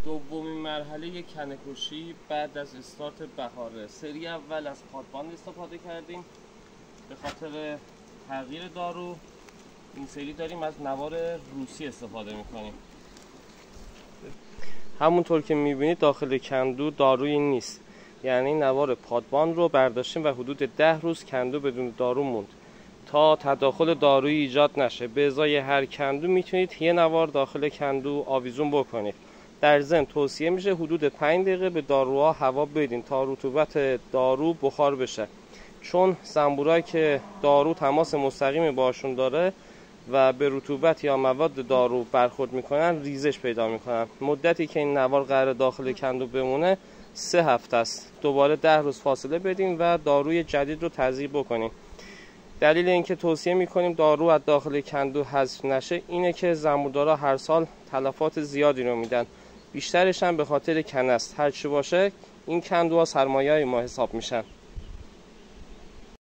دومین مرحله یک کنه‌کشی بعد از استارت بهاره. سری اول از پادباند استفاده کردیم به خاطر تغییر دارو. این سری داریم از نوار روسی استفاده میکنیم. همونطور که میبینید داخل کندو دارویی نیست، یعنی نوار پادباند رو برداشتیم و حدود 10 روز کندو بدون دارو موند تا تداخل دارویی ایجاد نشه. به ازای هر کندو میتونید یه نوار داخل کندو آویزون بکنید. در ضمن توصیه میشه حدود 5 دقیقه به داروها هوا بدین تا رطوبت دارو بخار بشه، چون زنبورایی که دارو تماس مستقیمی باشون داره و به رطوبت یا مواد دارو برخورد میکنن ریزش پیدا میکنن. مدتی که این نوار قرار داخل کندو بمونه 3 هفته است. دوباره 10 روز فاصله بدیم و داروی جدید رو تزریق بکنیم. دلیل اینکه توصیه میکنیم دارو از داخل کندو حذف نشه اینه که زنبوردارا هر سال تلفات زیادی رو میدن، بیشترش هم به خاطر کنه است. هرچی باشه این کندوها سرمایه‌ای ما حساب میشن.